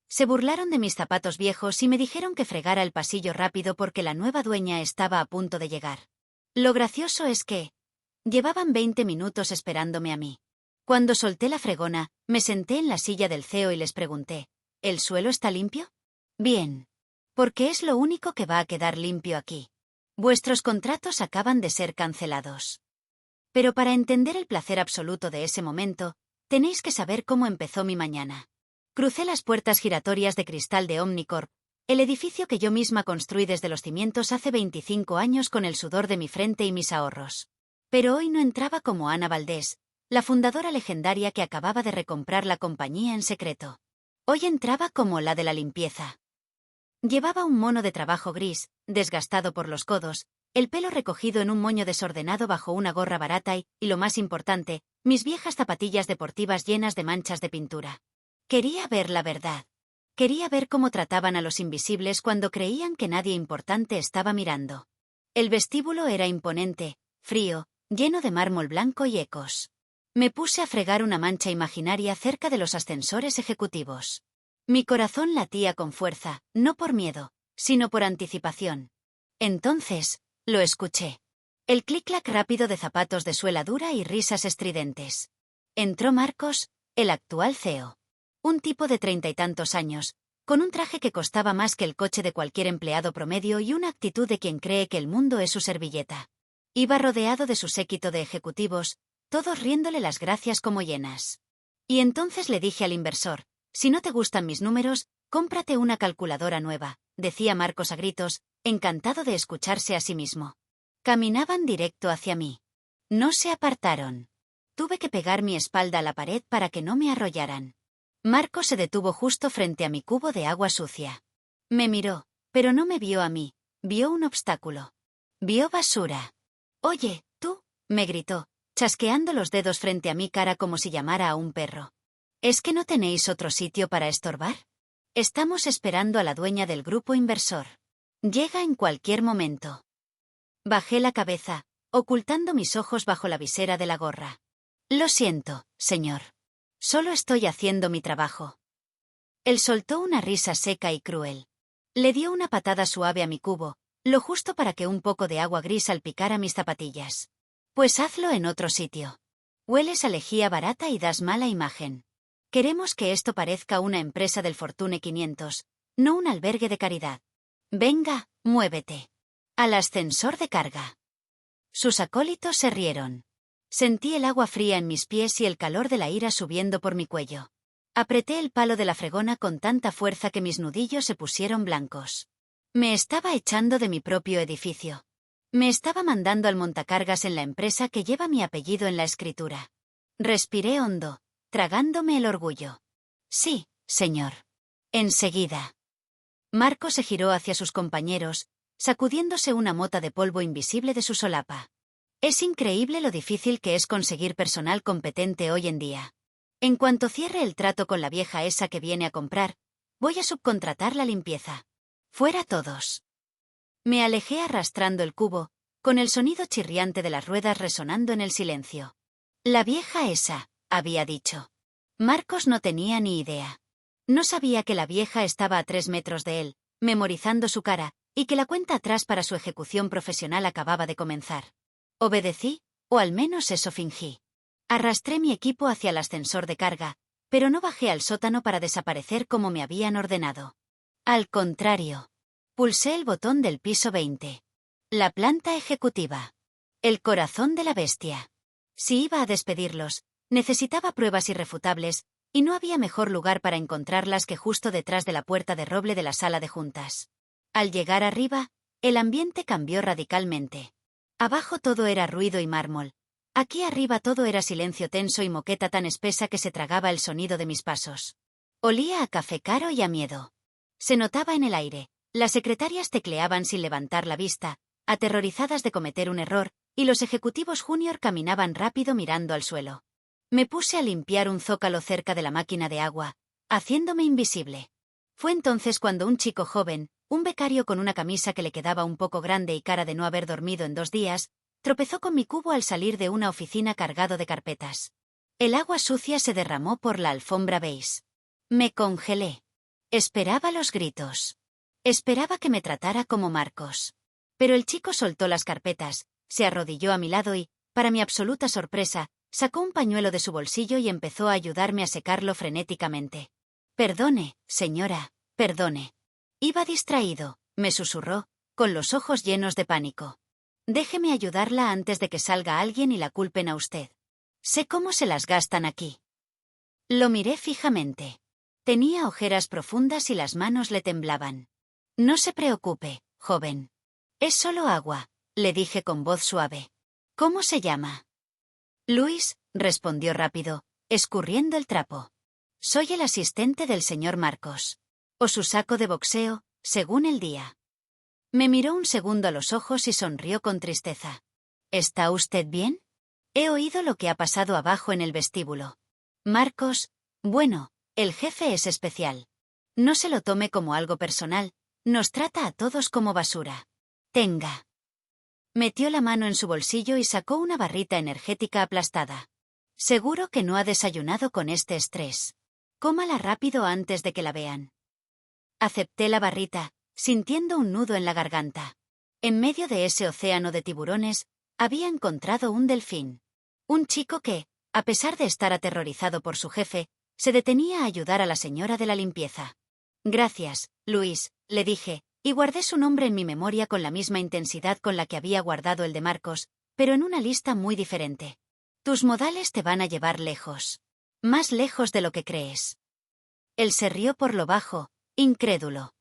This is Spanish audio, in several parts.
Se burlaron de mis zapatos viejos y me dijeron que fregara el pasillo rápido porque la nueva dueña estaba a punto de llegar. Lo gracioso es que llevaban 20 minutos esperándome a mí. Cuando solté la fregona, me senté en la silla del CEO y les pregunté, ¿el suelo está limpio? Bien. Porque es lo único que va a quedar limpio aquí. Vuestros contratos acaban de ser cancelados. Pero para entender el placer absoluto de ese momento, tenéis que saber cómo empezó mi mañana. Crucé las puertas giratorias de cristal de Omnicorp, el edificio que yo misma construí desde los cimientos hace 25 años con el sudor de mi frente y mis ahorros. Pero hoy no entraba como Ana Valdés, la fundadora legendaria que acababa de recomprar la compañía en secreto. Hoy entraba como la de la limpieza. Llevaba un mono de trabajo gris, desgastado por los codos, el pelo recogido en un moño desordenado bajo una gorra barata y lo más importante, mis viejas zapatillas deportivas llenas de manchas de pintura. Quería ver la verdad. Quería ver cómo trataban a los invisibles cuando creían que nadie importante estaba mirando. El vestíbulo era imponente, frío, lleno de mármol blanco y ecos. Me puse a fregar una mancha imaginaria cerca de los ascensores ejecutivos. Mi corazón latía con fuerza, no por miedo, sino por anticipación. Entonces, lo escuché. El clic-clac rápido de zapatos de suela dura y risas estridentes. Entró Marcos, el actual CEO. Un tipo de 30 y tantos años, con un traje que costaba más que el coche de cualquier empleado promedio y una actitud de quien cree que el mundo es su servilleta. Iba rodeado de su séquito de ejecutivos, todos riéndole las gracias como hienas. Y entonces le dije al inversor, si no te gustan mis números, cómprate una calculadora nueva, decía Marcos a gritos, encantado de escucharse a sí mismo. Caminaban directo hacia mí. No se apartaron. Tuve que pegar mi espalda a la pared para que no me arrollaran. Marcos se detuvo justo frente a mi cubo de agua sucia. Me miró, pero no me vio a mí, vio un obstáculo. Vio basura. «Oye, tú», me gritó, chasqueando los dedos frente a mi cara como si llamara a un perro. «¿Es que no tenéis otro sitio para estorbar? Estamos esperando a la dueña del grupo inversor. Llega en cualquier momento». Bajé la cabeza, ocultando mis ojos bajo la visera de la gorra. «Lo siento, señor. Solo estoy haciendo mi trabajo». Él soltó una risa seca y cruel. Le dio una patada suave a mi cubo, lo justo para que un poco de agua gris salpicara mis zapatillas. «Pues hazlo en otro sitio. Hueles a lejía barata y das mala imagen. Queremos que esto parezca una empresa del Fortune 500, no un albergue de caridad. Venga, muévete. Al ascensor de carga». Sus acólitos se rieron. Sentí el agua fría en mis pies y el calor de la ira subiendo por mi cuello. Apreté el palo de la fregona con tanta fuerza que mis nudillos se pusieron blancos. Me estaba echando de mi propio edificio. Me estaba mandando al montacargas en la empresa que lleva mi apellido en la escritura. Respiré hondo, tragándome el orgullo. «Sí, señor. Enseguida». Marco se giró hacia sus compañeros, sacudiéndose una mota de polvo invisible de su solapa. Es increíble lo difícil que es conseguir personal competente hoy en día. En cuanto cierre el trato con la vieja esa que viene a comprar, voy a subcontratar la limpieza. Fuera todos. Me alejé arrastrando el cubo, con el sonido chirriante de las ruedas resonando en el silencio. «La vieja esa», había dicho. Marcos no tenía ni idea. No sabía que la vieja estaba a 3 metros de él, memorizando su cara, y que la cuenta atrás para su ejecución profesional acababa de comenzar. Obedecí, o al menos eso fingí. Arrastré mi equipo hacia el ascensor de carga, pero no bajé al sótano para desaparecer como me habían ordenado. Al contrario. Pulsé el botón del piso 20. La planta ejecutiva. El corazón de la bestia. Si iba a despedirlos, necesitaba pruebas irrefutables, y no había mejor lugar para encontrarlas que justo detrás de la puerta de roble de la sala de juntas. Al llegar arriba, el ambiente cambió radicalmente. Abajo todo era ruido y mármol. Aquí arriba todo era silencio tenso y moqueta tan espesa que se tragaba el sonido de mis pasos. Olía a café caro y a miedo. Se notaba en el aire. Las secretarias tecleaban sin levantar la vista, aterrorizadas de cometer un error, y los ejecutivos junior caminaban rápido mirando al suelo. Me puse a limpiar un zócalo cerca de la máquina de agua, haciéndome invisible. Fue entonces cuando un chico joven, un becario con una camisa que le quedaba un poco grande y cara de no haber dormido en 2 días, tropezó con mi cubo al salir de una oficina cargado de carpetas. El agua sucia se derramó por la alfombra beige. Me congelé. Esperaba los gritos. Esperaba que me tratara como Marcos. Pero el chico soltó las carpetas, se arrodilló a mi lado y, para mi absoluta sorpresa, sacó un pañuelo de su bolsillo y empezó a ayudarme a secarlo frenéticamente. Perdone, señora, perdone. Iba distraído, me susurró, con los ojos llenos de pánico. Déjeme ayudarla antes de que salga alguien y la culpen a usted. Sé cómo se las gastan aquí. Lo miré fijamente. Tenía ojeras profundas y las manos le temblaban. No se preocupe, joven. Es solo agua, le dije con voz suave. ¿Cómo se llama? Luis, respondió rápido, escurriendo el trapo. Soy el asistente del señor Marcos. O su saco de boxeo, según el día. Me miró un segundo a los ojos y sonrió con tristeza. ¿Está usted bien? He oído lo que ha pasado abajo en el vestíbulo. Marcos, bueno, el jefe es especial. No se lo tome como algo personal, nos trata a todos como basura. Tenga. Metió la mano en su bolsillo y sacó una barrita energética aplastada. Seguro que no ha desayunado con este estrés. Cómala rápido antes de que la vean. Acepté la barrita, sintiendo un nudo en la garganta. En medio de ese océano de tiburones, había encontrado un delfín. Un chico que, a pesar de estar aterrorizado por su jefe, se detenía a ayudar a la señora de la limpieza. Gracias, Luis, le dije, y guardé su nombre en mi memoria con la misma intensidad con la que había guardado el de Marcos, pero en una lista muy diferente. Tus modales te van a llevar lejos. Más lejos de lo que crees. Él se rió por lo bajo, incrédulo.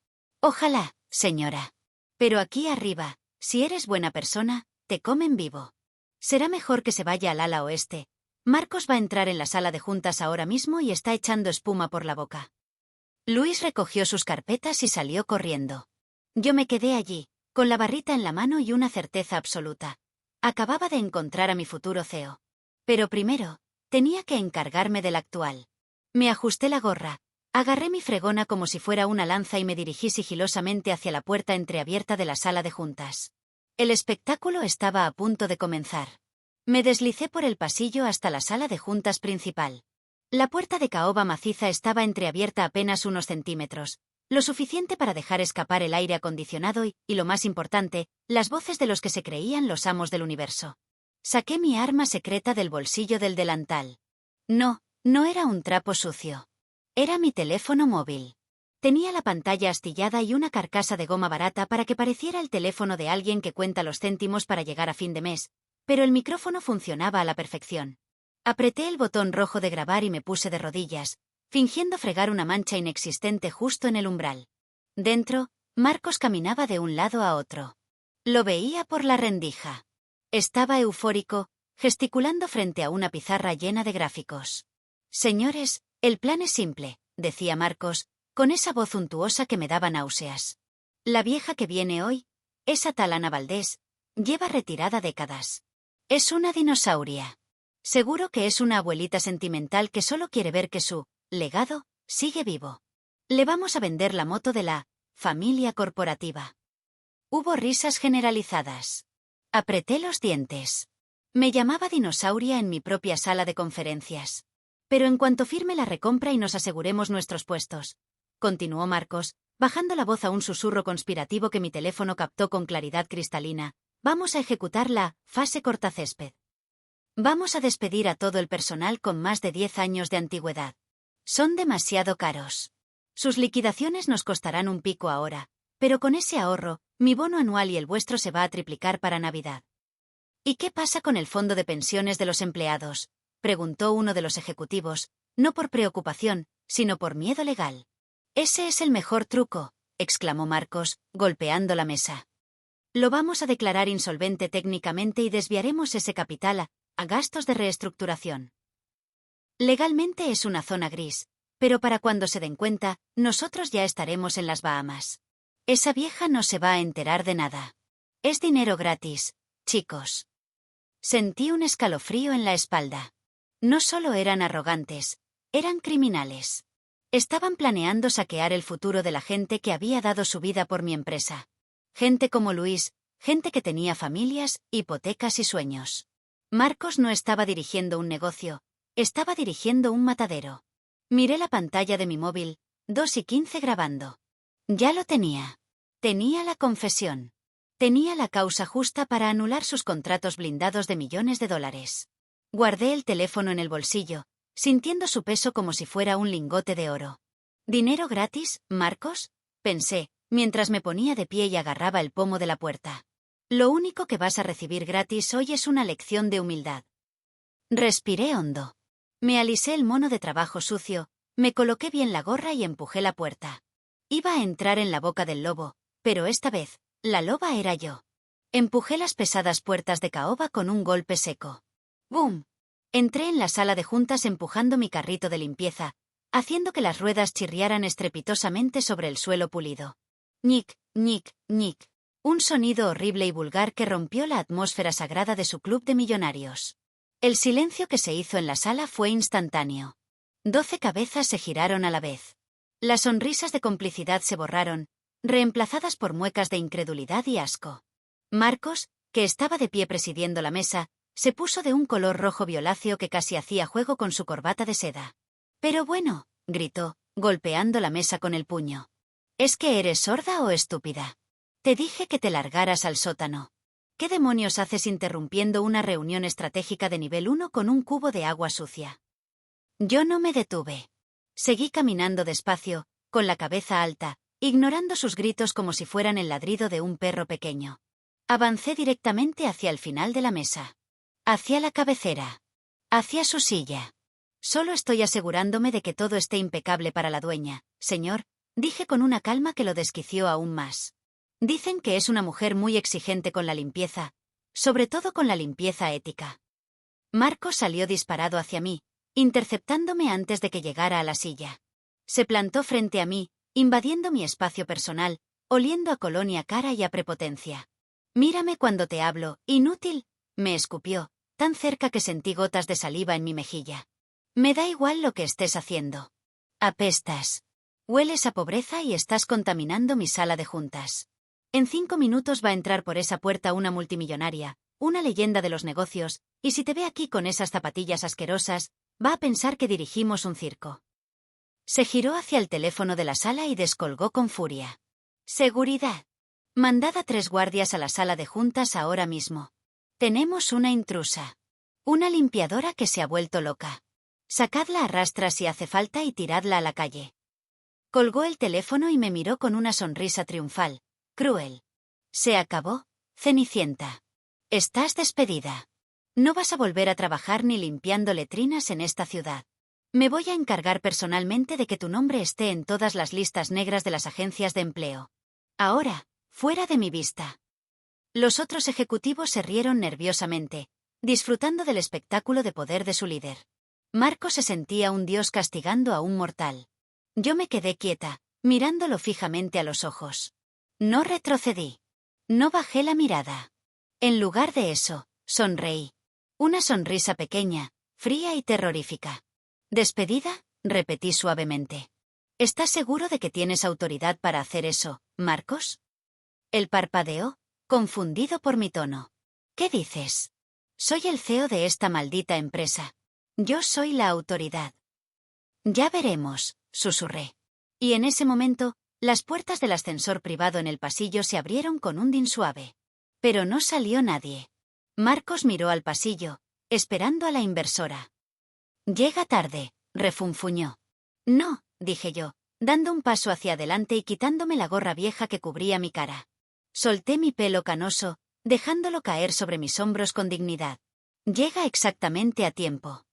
Ojalá, señora. Pero aquí arriba, si eres buena persona, te comen vivo. Será mejor que se vaya al ala oeste. Marcos va a entrar en la sala de juntas ahora mismo y está echando espuma por la boca. Luis recogió sus carpetas y salió corriendo. Yo me quedé allí, con la barrita en la mano y una certeza absoluta. Acababa de encontrar a mi futuro CEO. Pero primero, tenía que encargarme del actual. Me ajusté la gorra, agarré mi fregona como si fuera una lanza y me dirigí sigilosamente hacia la puerta entreabierta de la sala de juntas. El espectáculo estaba a punto de comenzar. Me deslicé por el pasillo hasta la sala de juntas principal. La puerta de caoba maciza estaba entreabierta apenas unos centímetros, lo suficiente para dejar escapar el aire acondicionado y, lo más importante, las voces de los que se creían los amos del universo. Saqué mi arma secreta del bolsillo del delantal. No, no era un trapo sucio. Era mi teléfono móvil. Tenía la pantalla astillada y una carcasa de goma barata para que pareciera el teléfono de alguien que cuenta los céntimos para llegar a fin de mes, pero el micrófono funcionaba a la perfección. Apreté el botón rojo de grabar y me puse de rodillas, fingiendo fregar una mancha inexistente justo en el umbral. Dentro, Marcos caminaba de un lado a otro. Lo veía por la rendija. Estaba eufórico, gesticulando frente a una pizarra llena de gráficos. Señores, el plan es simple, decía Marcos, con esa voz untuosa que me daba náuseas. La vieja que viene hoy, esa tal Ana Valdés, lleva retirada décadas. Es una dinosauria. Seguro que es una abuelita sentimental que solo quiere ver que su legado sigue vivo. Le vamos a vender la moto de la familia corporativa. Hubo risas generalizadas. Apreté los dientes. Me llamaba dinosauria en mi propia sala de conferencias. Pero en cuanto firme la recompra y nos aseguremos nuestros puestos, continuó Marcos, bajando la voz a un susurro conspirativo que mi teléfono captó con claridad cristalina, vamos a ejecutar la fase cortacésped. Vamos a despedir a todo el personal con más de 10 años de antigüedad. Son demasiado caros. Sus liquidaciones nos costarán un pico ahora, pero con ese ahorro, mi bono anual y el vuestro se va a triplicar para Navidad. ¿Y qué pasa con el fondo de pensiones de los empleados?, preguntó uno de los ejecutivos, no por preocupación, sino por miedo legal. Ese es el mejor truco, exclamó Marcos, golpeando la mesa. Lo vamos a declarar insolvente técnicamente y desviaremos ese capital a gastos de reestructuración. Legalmente es una zona gris, pero para cuando se den cuenta, nosotros ya estaremos en las Bahamas. Esa vieja no se va a enterar de nada. Es dinero gratis, chicos. Sentí un escalofrío en la espalda. No solo eran arrogantes, eran criminales. Estaban planeando saquear el futuro de la gente que había dado su vida por mi empresa. Gente como Luis, gente que tenía familias, hipotecas y sueños. Marcos no estaba dirigiendo un negocio, estaba dirigiendo un matadero. Miré la pantalla de mi móvil, 2:15 grabando. Ya lo tenía. Tenía la confesión. Tenía la causa justa para anular sus contratos blindados de millones de dólares. Guardé el teléfono en el bolsillo, sintiendo su peso como si fuera un lingote de oro. ¿Dinero gratis, Marcos?, pensé, mientras me ponía de pie y agarraba el pomo de la puerta. Lo único que vas a recibir gratis hoy es una lección de humildad. Respiré hondo. Me alisé el mono de trabajo sucio, me coloqué bien la gorra y empujé la puerta. Iba a entrar en la boca del lobo, pero esta vez, la loba era yo. Empujé las pesadas puertas de caoba con un golpe seco. ¡Bum! Entré en la sala de juntas empujando mi carrito de limpieza, haciendo que las ruedas chirriaran estrepitosamente sobre el suelo pulido. Ñic, ñic, ñic. Un sonido horrible y vulgar que rompió la atmósfera sagrada de su club de millonarios. El silencio que se hizo en la sala fue instantáneo. 12 cabezas se giraron a la vez. Las sonrisas de complicidad se borraron, reemplazadas por muecas de incredulidad y asco. Marcos, que estaba de pie presidiendo la mesa, se puso de un color rojo violáceo que casi hacía juego con su corbata de seda. «Pero bueno», gritó, golpeando la mesa con el puño. «¿Es que eres sorda o estúpida? Te dije que te largaras al sótano. ¿Qué demonios haces interrumpiendo una reunión estratégica de nivel 1 con un cubo de agua sucia?» Yo no me detuve. Seguí caminando despacio, con la cabeza alta, ignorando sus gritos como si fueran el ladrido de un perro pequeño. Avancé directamente hacia el final de la mesa. Hacia la cabecera. Hacia su silla. «Solo estoy asegurándome de que todo esté impecable para la dueña, señor», dije con una calma que lo desquició aún más. «Dicen que es una mujer muy exigente con la limpieza, sobre todo con la limpieza ética». Marcos salió disparado hacia mí, interceptándome antes de que llegara a la silla. Se plantó frente a mí, invadiendo mi espacio personal, oliendo a colonia cara y a prepotencia. «Mírame cuando te hablo, inútil», me escupió, tan cerca que sentí gotas de saliva en mi mejilla. «Me da igual lo que estés haciendo. Apestas. Hueles a pobreza y estás contaminando mi sala de juntas. En 5 minutos va a entrar por esa puerta una multimillonaria, una leyenda de los negocios, y si te ve aquí con esas zapatillas asquerosas, va a pensar que dirigimos un circo». Se giró hacia el teléfono de la sala y descolgó con furia. «Seguridad. Mandad a 3 guardias a la sala de juntas ahora mismo. Tenemos una intrusa. Una limpiadora que se ha vuelto loca. Sacadla a rastras si hace falta y tiradla a la calle». Colgó el teléfono y me miró con una sonrisa triunfal, cruel. «Se acabó, Cenicienta. Estás despedida. No vas a volver a trabajar ni limpiando letrinas en esta ciudad. Me voy a encargar personalmente de que tu nombre esté en todas las listas negras de las agencias de empleo. Ahora, fuera de mi vista». Los otros ejecutivos se rieron nerviosamente, disfrutando del espectáculo de poder de su líder. Marco se sentía un dios castigando a un mortal. Yo me quedé quieta, mirándolo fijamente a los ojos. No retrocedí. No bajé la mirada. En lugar de eso, sonreí. Una sonrisa pequeña, fría y terrorífica. «¿Despedida?», repetí suavemente. «¿Estás seguro de que tienes autoridad para hacer eso, Marcos?». Él parpadeó, confundido por mi tono. «¿Qué dices? Soy el CEO de esta maldita empresa. Yo soy la autoridad». «Ya veremos», susurré. Y en ese momento, las puertas del ascensor privado en el pasillo se abrieron con un din suave. Pero no salió nadie. Marcos miró al pasillo, esperando a la inversora. «Llega tarde», refunfuñó. «No», dije yo, dando un paso hacia adelante y quitándome la gorra vieja que cubría mi cara. Solté mi pelo canoso, dejándolo caer sobre mis hombros con dignidad. «Llega exactamente a tiempo».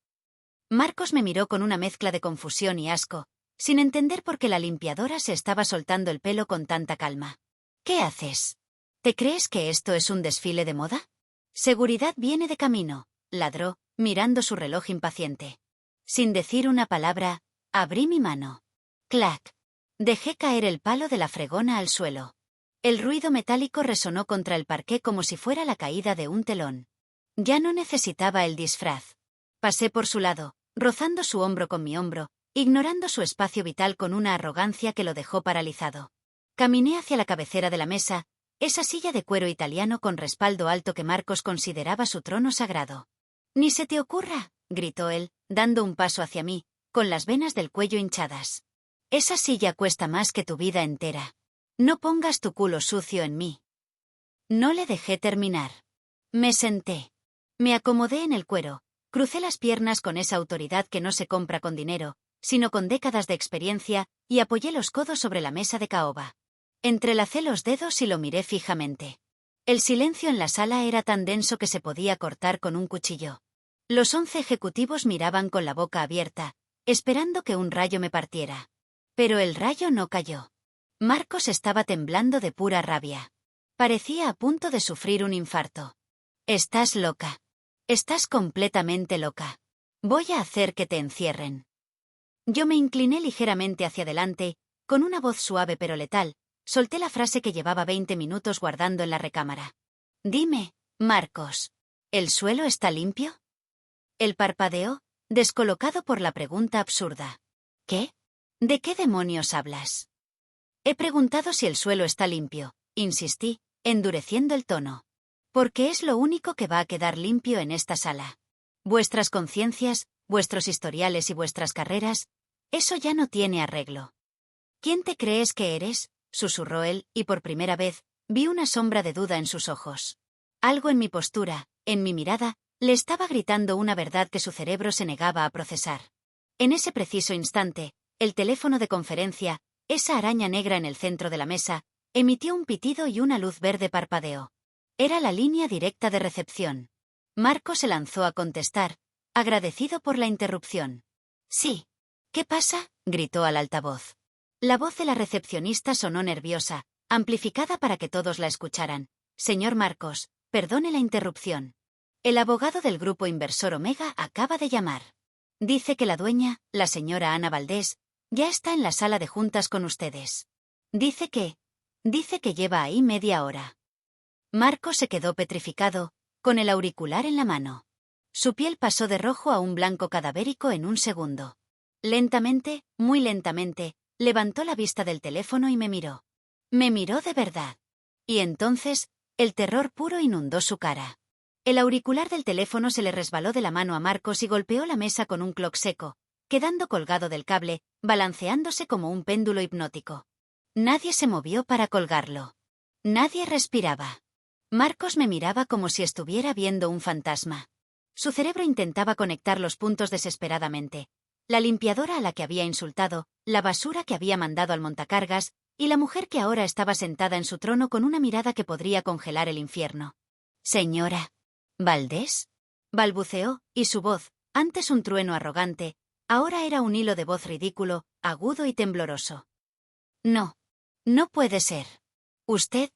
Marcos me miró con una mezcla de confusión y asco, sin entender por qué la limpiadora se estaba soltando el pelo con tanta calma. «¿Qué haces? ¿Te crees que esto es un desfile de moda? Seguridad viene de camino», ladró, mirando su reloj impaciente. Sin decir una palabra, abrí mi mano. Clac. Dejé caer el palo de la fregona al suelo. El ruido metálico resonó contra el parqué como si fuera la caída de un telón. Ya no necesitaba el disfraz. Pasé por su lado, rozando su hombro con mi hombro, ignorando su espacio vital con una arrogancia que lo dejó paralizado. Caminé hacia la cabecera de la mesa, esa silla de cuero italiano con respaldo alto que Marcos consideraba su trono sagrado. «Ni se te ocurra», gritó él, dando un paso hacia mí, con las venas del cuello hinchadas. Esa silla cuesta más que tu vida entera. No pongas tu culo sucio en mí. No le dejé terminar. Me senté. Me acomodé en el cuero, crucé las piernas con esa autoridad que no se compra con dinero, sino con décadas de experiencia, y apoyé los codos sobre la mesa de caoba. Entrelacé los dedos y lo miré fijamente. El silencio en la sala era tan denso que se podía cortar con un cuchillo. Los 11 ejecutivos miraban con la boca abierta, esperando que un rayo me partiera. Pero el rayo no cayó. Marcos estaba temblando de pura rabia. Parecía a punto de sufrir un infarto. Estás loca. Estás completamente loca. Voy a hacer que te encierren. Yo me incliné ligeramente hacia adelante, con una voz suave pero letal, solté la frase que llevaba 20 minutos guardando en la recámara. Dime, Marcos, ¿el suelo está limpio? Él parpadeó, descolocado por la pregunta absurda. ¿Qué? ¿De qué demonios hablas? He preguntado si el suelo está limpio, insistí, endureciendo el tono. Porque es lo único que va a quedar limpio en esta sala. Vuestras conciencias, vuestros historiales y vuestras carreras, eso ya no tiene arreglo. ¿Quién te crees que eres?, susurró él, y por primera vez, vi una sombra de duda en sus ojos. Algo en mi postura, en mi mirada, le estaba gritando una verdad que su cerebro se negaba a procesar. En ese preciso instante, el teléfono de conferencia, esa araña negra en el centro de la mesa, emitió un pitido y una luz verde parpadeó. Era la línea directa de recepción. Marco se lanzó a contestar, agradecido por la interrupción. Sí. ¿Qué pasa?, gritó al altavoz. La voz de la recepcionista sonó nerviosa, amplificada para que todos la escucharan. Señor Marcos, perdone la interrupción. El abogado del grupo inversor Omega acaba de llamar. Dice que la dueña, la señora Ana Valdés, ya está en la sala de juntas con ustedes. Dice que lleva ahí media hora. Marcos se quedó petrificado, con el auricular en la mano. Su piel pasó de rojo a un blanco cadavérico en un segundo. Lentamente, muy lentamente, levantó la vista del teléfono y me miró. Me miró de verdad. Y entonces, el terror puro inundó su cara. El auricular del teléfono se le resbaló de la mano a Marcos y golpeó la mesa con un cloc seco, quedando colgado del cable, balanceándose como un péndulo hipnótico. Nadie se movió para colgarlo. Nadie respiraba. Marcos me miraba como si estuviera viendo un fantasma. Su cerebro intentaba conectar los puntos desesperadamente. La limpiadora a la que había insultado, la basura que había mandado al montacargas, y la mujer que ahora estaba sentada en su trono con una mirada que podría congelar el infierno. Señora ¿Valdés? Balbuceó, y su voz, antes un trueno arrogante, ahora era un hilo de voz ridículo, agudo y tembloroso. No. No puede ser. Usted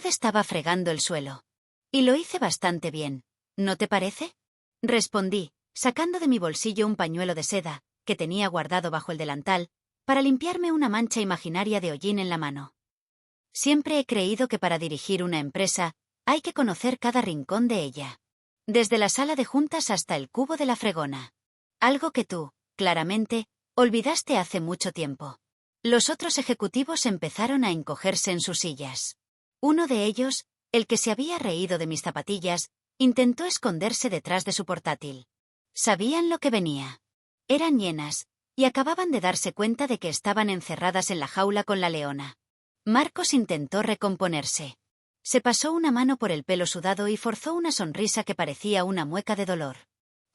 estaba fregando el suelo. Y lo hice bastante bien, ¿no te parece? Respondí, sacando de mi bolsillo un pañuelo de seda, que tenía guardado bajo el delantal, para limpiarme una mancha imaginaria de hollín en la mano. Siempre he creído que para dirigir una empresa, hay que conocer cada rincón de ella. Desde la sala de juntas hasta el cubo de la fregona. Algo que tú, claramente, olvidaste hace mucho tiempo. Los otros ejecutivos empezaron a encogerse en sus sillas. Uno de ellos, el que se había reído de mis zapatillas, intentó esconderse detrás de su portátil. Sabían lo que venía. Eran hienas, y acababan de darse cuenta de que estaban encerradas en la jaula con la leona. Marcos intentó recomponerse. Se pasó una mano por el pelo sudado y forzó una sonrisa que parecía una mueca de dolor.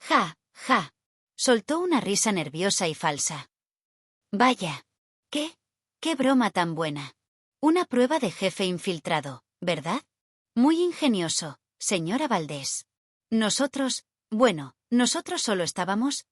Ja, ja. Soltó una risa nerviosa y falsa. Vaya. ¿Qué broma tan buena? Una prueba de jefe infiltrado, ¿verdad? Muy ingenioso, señora Valdés. Nosotros solo estábamos,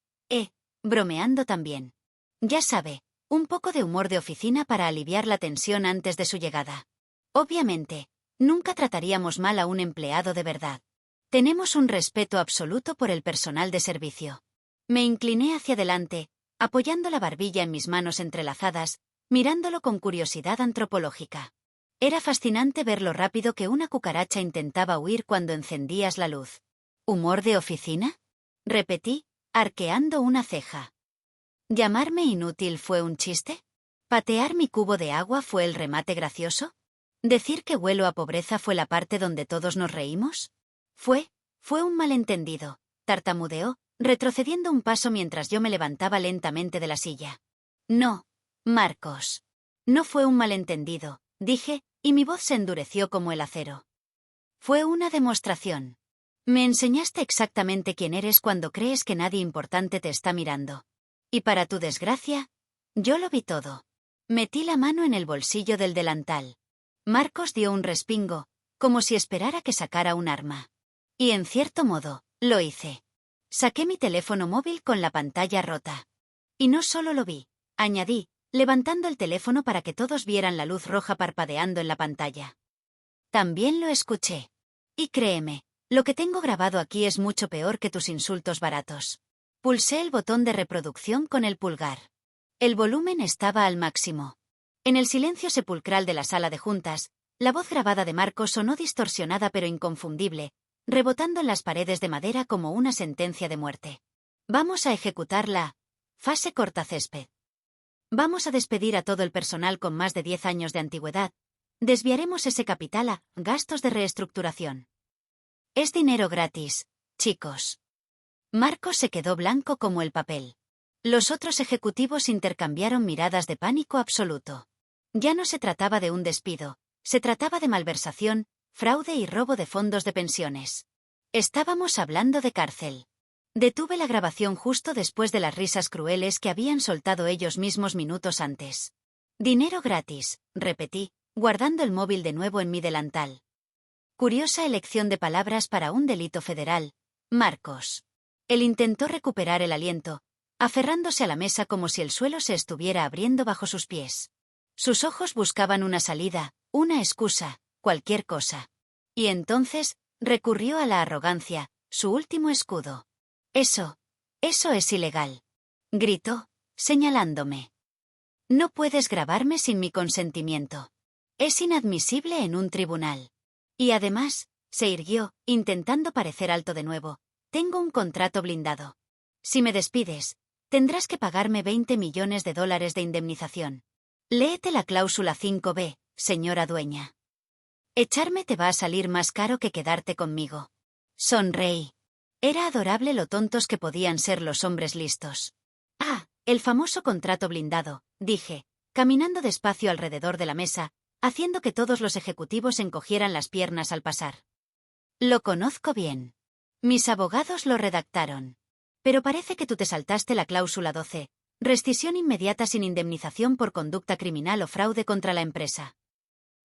bromeando también. Ya sabe, un poco de humor de oficina para aliviar la tensión antes de su llegada. Obviamente, nunca trataríamos mal a un empleado de verdad. Tenemos un respeto absoluto por el personal de servicio. Me incliné hacia adelante, apoyando la barbilla en mis manos entrelazadas, mirándolo con curiosidad antropológica. Era fascinante ver lo rápido que una cucaracha intentaba huir cuando encendías la luz. ¿Humor de oficina? Repetí, arqueando una ceja. ¿Llamarme inútil fue un chiste? ¿Patear mi cubo de agua fue el remate gracioso? ¿Decir que huelo a pobreza fue la parte donde todos nos reímos? Fue un malentendido, tartamudeó, retrocediendo un paso mientras yo me levantaba lentamente de la silla. No, Marcos. No fue un malentendido, dije, y mi voz se endureció como el acero. Fue una demostración. Me enseñaste exactamente quién eres cuando crees que nadie importante te está mirando. Y para tu desgracia, yo lo vi todo. Metí la mano en el bolsillo del delantal. Marcos dio un respingo, como si esperara que sacara un arma. Y en cierto modo, lo hice. Saqué mi teléfono móvil con la pantalla rota. Y no solo lo vi, añadí, levantando el teléfono para que todos vieran la luz roja parpadeando en la pantalla. También lo escuché. Y créeme, lo que tengo grabado aquí es mucho peor que tus insultos baratos. Pulsé el botón de reproducción con el pulgar. El volumen estaba al máximo. En el silencio sepulcral de la sala de juntas, la voz grabada de Marcos sonó distorsionada pero inconfundible, rebotando en las paredes de madera como una sentencia de muerte. Vamos a ejecutar la fase cortacésped. Vamos a despedir a todo el personal con más de 10 años de antigüedad. Desviaremos ese capital a gastos de reestructuración. Es dinero gratis, chicos. Marcos se quedó blanco como el papel. Los otros ejecutivos intercambiaron miradas de pánico absoluto. Ya no se trataba de un despido, se trataba de malversación, fraude y robo de fondos de pensiones. Estábamos hablando de cárcel. Detuve la grabación justo después de las risas crueles que habían soltado ellos mismos minutos antes. Dinero gratis, repetí, guardando el móvil de nuevo en mi delantal. Curiosa elección de palabras para un delito federal, Marcos. Él intentó recuperar el aliento, aferrándose a la mesa como si el suelo se estuviera abriendo bajo sus pies. Sus ojos buscaban una salida, una excusa, cualquier cosa. Y entonces, recurrió a la arrogancia, su último escudo. Eso es ilegal. Gritó, señalándome. No puedes grabarme sin mi consentimiento. Es inadmisible en un tribunal. Y además, se irguió, intentando parecer alto de nuevo. Tengo un contrato blindado. Si me despides, tendrás que pagarme $20 millones de indemnización. Léete la cláusula 5B, señora dueña. Echarme te va a salir más caro que quedarte conmigo. Sonreí. Era adorable lo tontos que podían ser los hombres listos. Ah, el famoso contrato blindado, dije, caminando despacio alrededor de la mesa, haciendo que todos los ejecutivos encogieran las piernas al pasar. Lo conozco bien. Mis abogados lo redactaron. Pero parece que tú te saltaste la cláusula 12, rescisión inmediata sin indemnización por conducta criminal o fraude contra la empresa.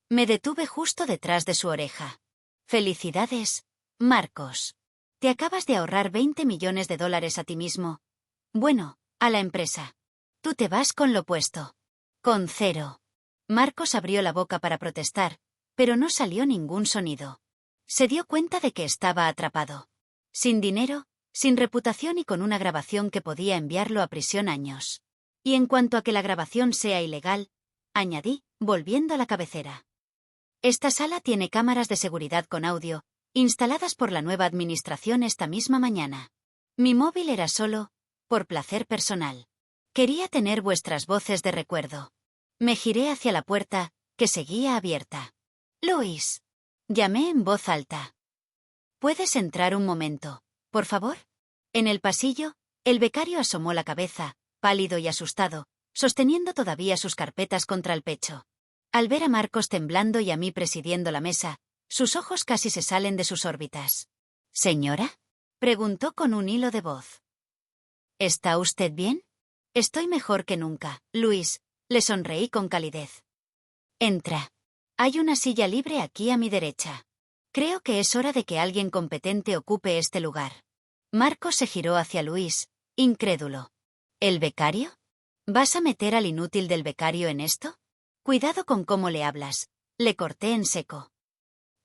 Me detuve justo detrás de su oreja. Felicidades, Marcos. Te acabas de ahorrar $20 millones a ti mismo. Bueno, a la empresa. Tú te vas con lo puesto. Con cero. Marcos abrió la boca para protestar, pero no salió ningún sonido. Se dio cuenta de que estaba atrapado. Sin dinero, sin reputación y con una grabación que podía enviarlo a prisión años. Y en cuanto a que la grabación sea ilegal, añadí, volviendo a la cabecera. Esta sala tiene cámaras de seguridad con audio, instaladas por la nueva administración esta misma mañana. Mi móvil era solo, por placer personal. Quería tener vuestras voces de recuerdo. Me giré hacia la puerta, que seguía abierta. Luis. Llamé en voz alta. ¿Puedes entrar un momento, por favor? En el pasillo, el becario asomó la cabeza, pálido y asustado, sosteniendo todavía sus carpetas contra el pecho. Al ver a Marcos temblando y a mí presidiendo la mesa, sus ojos casi se salen de sus órbitas. ¿Señora? Preguntó con un hilo de voz. ¿Está usted bien? Estoy mejor que nunca, Luis, le sonreí con calidez. Entra. Hay una silla libre aquí a mi derecha. Creo que es hora de que alguien competente ocupe este lugar. Marcos se giró hacia Luis, incrédulo. ¿El becario? ¿Vas a meter al inútil del becario en esto? Cuidado con cómo le hablas, le corté en seco.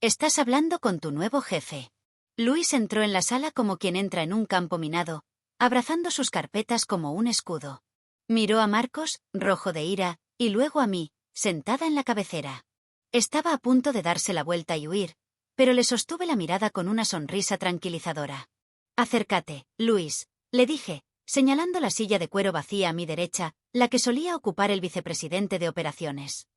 Estás hablando con tu nuevo jefe. Luis entró en la sala como quien entra en un campo minado, abrazando sus carpetas como un escudo. Miró a Marcos, rojo de ira, y luego a mí, sentada en la cabecera. Estaba a punto de darse la vuelta y huir, pero le sostuve la mirada con una sonrisa tranquilizadora. Acércate, Luis, le dije, señalando la silla de cuero vacía a mi derecha, la que solía ocupar el vicepresidente de operaciones.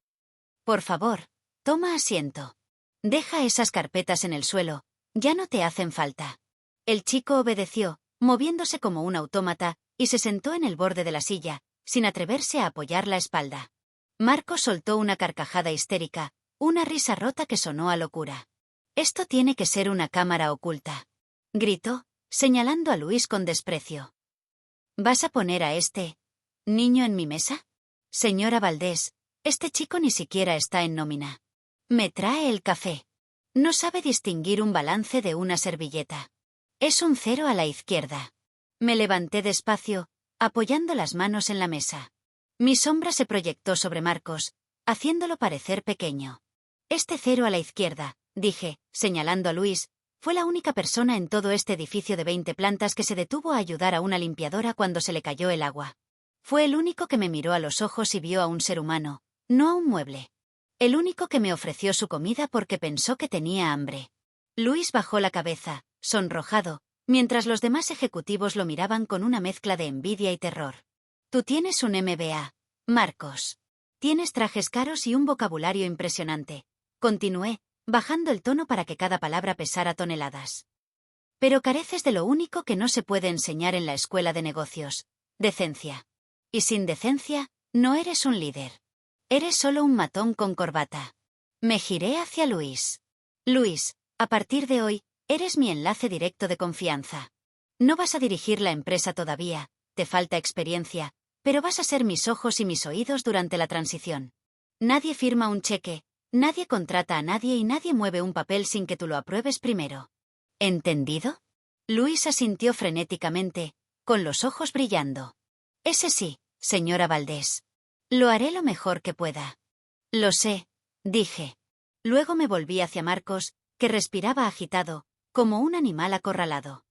Por favor, toma asiento. Deja esas carpetas en el suelo, ya no te hacen falta. El chico obedeció, moviéndose como un autómata, y se sentó en el borde de la silla, sin atreverse a apoyar la espalda. Marcos soltó una carcajada histérica, una risa rota que sonó a locura. «Esto tiene que ser una cámara oculta», gritó, señalando a Luis con desprecio. «¿Vas a poner a este niño en mi mesa? Señora Valdés, este chico ni siquiera está en nómina. Me trae el café. No sabe distinguir un balance de una servilleta. Es un 0 a la izquierda». Me levanté despacio, apoyando las manos en la mesa. Mi sombra se proyectó sobre Marcos, haciéndolo parecer pequeño. «Este 0 a la izquierda», dije, señalando a Luis, fue la única persona en todo este edificio de 20 plantas que se detuvo a ayudar a una limpiadora cuando se le cayó el agua. Fue el único que me miró a los ojos y vio a un ser humano, no a un mueble. El único que me ofreció su comida porque pensó que tenía hambre. Luis bajó la cabeza, sonrojado, mientras los demás ejecutivos lo miraban con una mezcla de envidia y terror. «Tú tienes un MBA, Marcos. Tienes trajes caros y un vocabulario impresionante», continué, bajando el tono para que cada palabra pesara toneladas. «Pero careces de lo único que no se puede enseñar en la escuela de negocios: decencia. Y sin decencia, no eres un líder. Eres solo un matón con corbata». Me giré hacia Luis. «Luis, a partir de hoy, eres mi enlace directo de confianza. No vas a dirigir la empresa todavía, te falta experiencia, pero vas a ser mis ojos y mis oídos durante la transición. Nadie firma un cheque, nadie contrata a nadie y nadie mueve un papel sin que tú lo apruebes primero. ¿Entendido?» Luis asintió frenéticamente, con los ojos brillando. «Ese sí, señora Valdés. Lo haré lo mejor que pueda». «Lo sé», dije. Luego me volví hacia Marcos, que respiraba agitado, como un animal acorralado.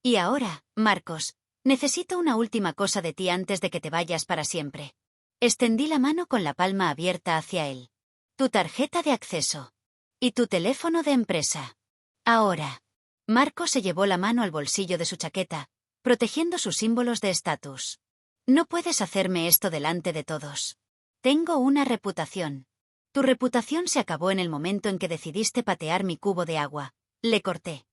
«Y ahora, Marcos, necesito una última cosa de ti antes de que te vayas para siempre». Extendí la mano con la palma abierta hacia él. «Tu tarjeta de acceso. Y tu teléfono de empresa. Ahora». Marcos se llevó la mano al bolsillo de su chaqueta, protegiendo sus símbolos de estatus. «No puedes hacerme esto delante de todos. Tengo una reputación. Tu reputación se acabó en el momento en que decidiste patear mi cubo de agua», le corté.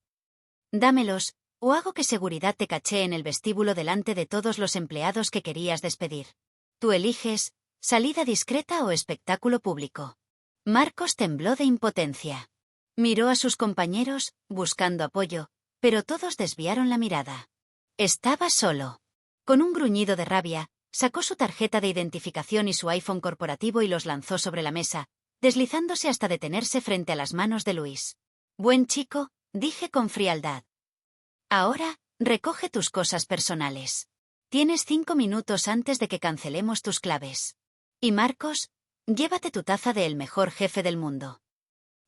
«Dámelos, o hago que seguridad te caché en el vestíbulo delante de todos los empleados que querías despedir. Tú eliges, salida discreta o espectáculo público». Marcos tembló de impotencia. Miró a sus compañeros, buscando apoyo, pero todos desviaron la mirada. Estaba solo. Con un gruñido de rabia, sacó su tarjeta de identificación y su iPhone corporativo y los lanzó sobre la mesa, deslizándose hasta detenerse frente a las manos de Luis. «Buen chico», dije con frialdad. «Ahora, recoge tus cosas personales. Tienes 5 minutos antes de que cancelemos tus claves. Y Marcos, llévate tu taza de el mejor jefe del mundo.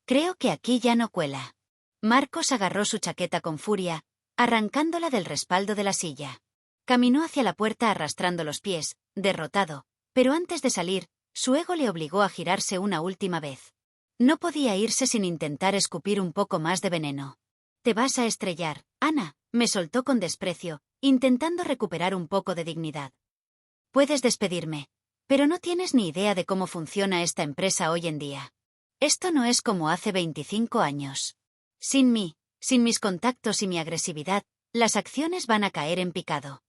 Creo que aquí ya no cuela». Marcos agarró su chaqueta con furia, arrancándola del respaldo de la silla. Caminó hacia la puerta arrastrando los pies, derrotado, pero antes de salir, su ego le obligó a girarse una última vez. No podía irse sin intentar escupir un poco más de veneno. «Te vas a estrellar, Ana», me soltó con desprecio, intentando recuperar un poco de dignidad. «Puedes despedirme, pero no tienes ni idea de cómo funciona esta empresa hoy en día. Esto no es como hace 25 años. Sin mí, sin mis contactos y mi agresividad, las acciones van a caer en picado.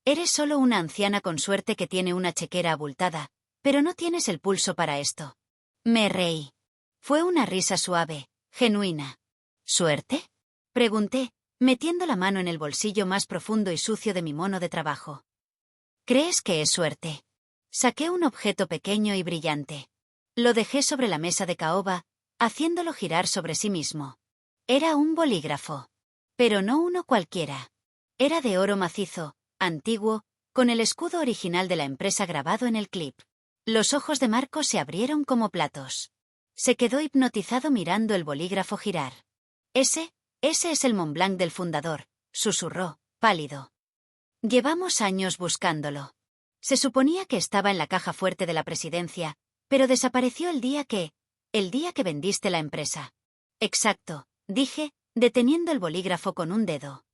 Eres solo una anciana con suerte que tiene una chequera abultada, pero no tienes el pulso para esto». Me reí. Fue una risa suave, genuina. «¿Suerte?», pregunté, metiendo la mano en el bolsillo más profundo y sucio de mi mono de trabajo. «¿Crees que es suerte?». Saqué un objeto pequeño y brillante. Lo dejé sobre la mesa de caoba, haciéndolo girar sobre sí mismo. Era un bolígrafo. Pero no uno cualquiera. Era de oro macizo, antiguo, con el escudo original de la empresa grabado en el clip. Los ojos de Marcos se abrieron como platos. Se quedó hipnotizado mirando el bolígrafo girar. Ese es el Montblanc del fundador», susurró, pálido. «Llevamos años buscándolo. Se suponía que estaba en la caja fuerte de la presidencia, pero desapareció el día que vendiste la empresa». «Exacto», dije, deteniendo el bolígrafo con un dedo.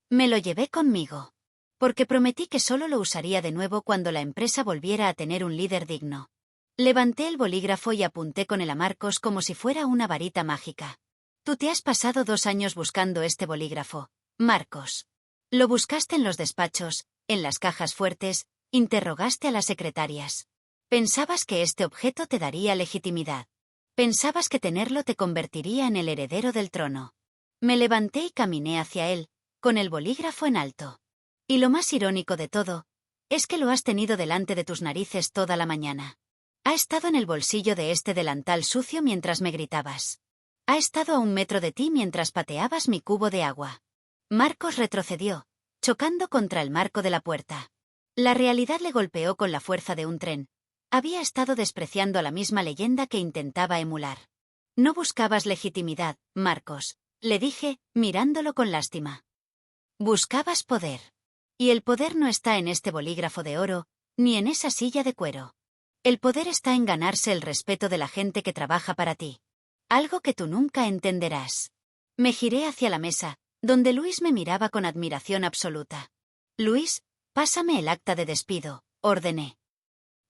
«Me lo llevé conmigo. Porque prometí que solo lo usaría de nuevo cuando la empresa volviera a tener un líder digno». Levanté el bolígrafo y apunté con él a Marcos como si fuera una varita mágica. «Tú te has pasado 2 años buscando este bolígrafo, Marcos. Lo buscaste en los despachos, en las cajas fuertes, Interrogaste a las secretarias. Pensabas que este objeto te daría legitimidad. Pensabas que tenerlo te convertiría en el heredero del trono. Me levanté y caminé hacia él, con el bolígrafo en alto. Y lo más irónico de todo, es que lo has tenido delante de tus narices toda la mañana. Ha estado en el bolsillo de este delantal sucio mientras me gritabas. Ha estado a 1 metro de ti mientras pateabas mi cubo de agua. Marcos retrocedió, chocando contra el marco de la puerta. La realidad le golpeó con la fuerza de un tren. Había estado despreciando a la misma leyenda que intentaba emular. No buscabas legitimidad, Marcos, le dije, mirándolo con lástima. Buscabas poder. Y el poder no está en este bolígrafo de oro, ni en esa silla de cuero. El poder está en ganarse el respeto de la gente que trabaja para ti. Algo que tú nunca entenderás. Me giré hacia la mesa, donde Luis me miraba con admiración absoluta. Luis, pásame el acta de despido, ordené.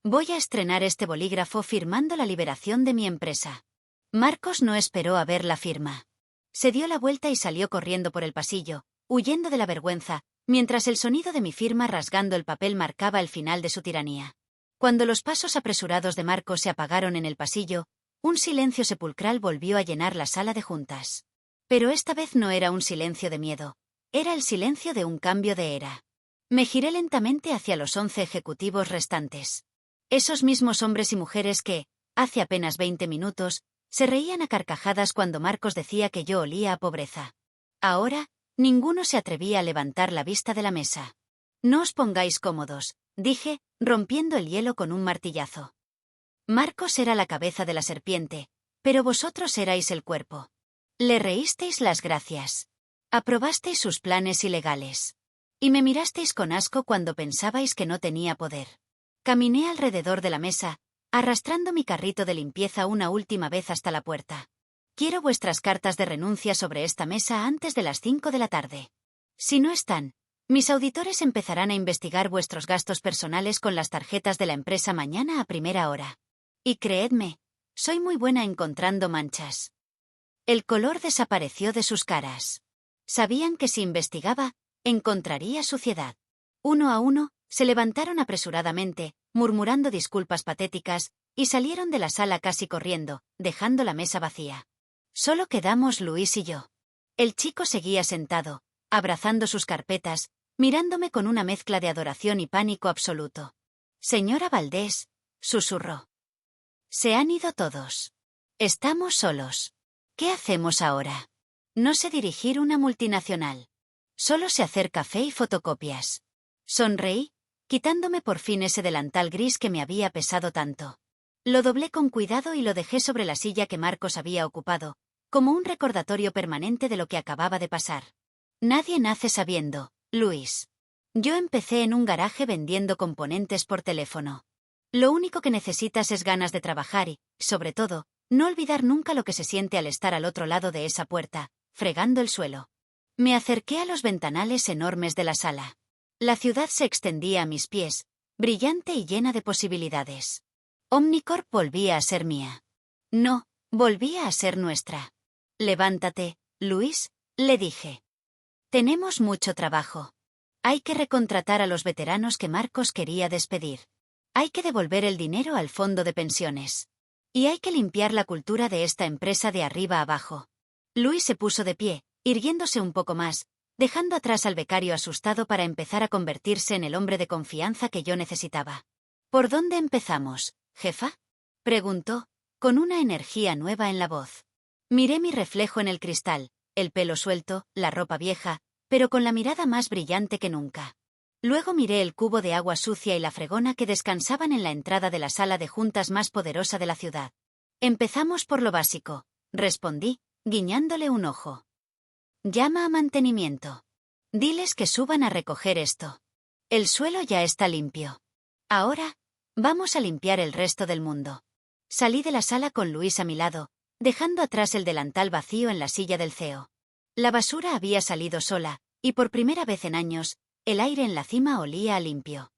Voy a estrenar este bolígrafo firmando la liberación de mi empresa. Marcos no esperó a ver la firma. Se dio la vuelta y salió corriendo por el pasillo, huyendo de la vergüenza, mientras el sonido de mi firma rasgando el papel marcaba el final de su tiranía. Cuando los pasos apresurados de Marcos se apagaron en el pasillo, un silencio sepulcral volvió a llenar la sala de juntas. Pero esta vez no era un silencio de miedo, era el silencio de un cambio de era. Me giré lentamente hacia los 11 ejecutivos restantes. Esos mismos hombres y mujeres que, hace apenas 20 minutos, se reían a carcajadas cuando Marcos decía que yo olía a pobreza. Ahora, ninguno se atrevía a levantar la vista de la mesa. No os pongáis cómodos, dije, rompiendo el hielo con un martillazo. Marcos era la cabeza de la serpiente, pero vosotros erais el cuerpo. Le reísteis las gracias. Aprobasteis sus planes ilegales. Y me mirasteis con asco cuando pensabais que no tenía poder. Caminé alrededor de la mesa, arrastrando mi carrito de limpieza una última vez hasta la puerta. Quiero vuestras cartas de renuncia sobre esta mesa antes de las 5 de la tarde. Si no están, mis auditores empezarán a investigar vuestros gastos personales con las tarjetas de la empresa mañana a primera hora. Y creedme, soy muy buena encontrando manchas. El color desapareció de sus caras. Sabían que si investigaba, encontraría suciedad. Uno a uno, se levantaron apresuradamente, murmurando disculpas patéticas, y salieron de la sala casi corriendo, dejando la mesa vacía. Solo quedamos Luis y yo. El chico seguía sentado, abrazando sus carpetas, mirándome con una mezcla de adoración y pánico absoluto. Señora Valdés, susurró. Se han ido todos. Estamos solos. ¿Qué hacemos ahora? No sé dirigir una multinacional. Solo sé hacer café y fotocopias. Sonreí, quitándome por fin ese delantal gris que me había pesado tanto. Lo doblé con cuidado y lo dejé sobre la silla que Marcos había ocupado, como un recordatorio permanente de lo que acababa de pasar. Nadie nace sabiendo, Luis. Yo empecé en un garaje vendiendo componentes por teléfono. Lo único que necesitas es ganas de trabajar y, sobre todo, no olvidar nunca lo que se siente al estar al otro lado de esa puerta, fregando el suelo. Me acerqué a los ventanales enormes de la sala. La ciudad se extendía a mis pies, brillante y llena de posibilidades. Omnicorp volvía a ser mía. No, volvía a ser nuestra. Levántate, Luis, le dije. Tenemos mucho trabajo. Hay que recontratar a los veteranos que Marcos quería despedir. Hay que devolver el dinero al fondo de pensiones. Y hay que limpiar la cultura de esta empresa de arriba abajo. Luis se puso de pie, irguiéndose un poco más, dejando atrás al becario asustado para empezar a convertirse en el hombre de confianza que yo necesitaba. ¿Por dónde empezamos, jefa? Preguntó, con una energía nueva en la voz. Miré mi reflejo en el cristal, el pelo suelto, la ropa vieja, pero con la mirada más brillante que nunca. Luego miré el cubo de agua sucia y la fregona que descansaban en la entrada de la sala de juntas más poderosa de la ciudad. Empezamos por lo básico, respondí, guiñándole un ojo. Llama a mantenimiento. Diles que suban a recoger esto. El suelo ya está limpio. Ahora, vamos a limpiar el resto del mundo. Salí de la sala con Luis a mi lado, dejando atrás el delantal vacío en la silla del CEO. La basura había salido sola, y por primera vez en años, el aire en la cima olía a limpio.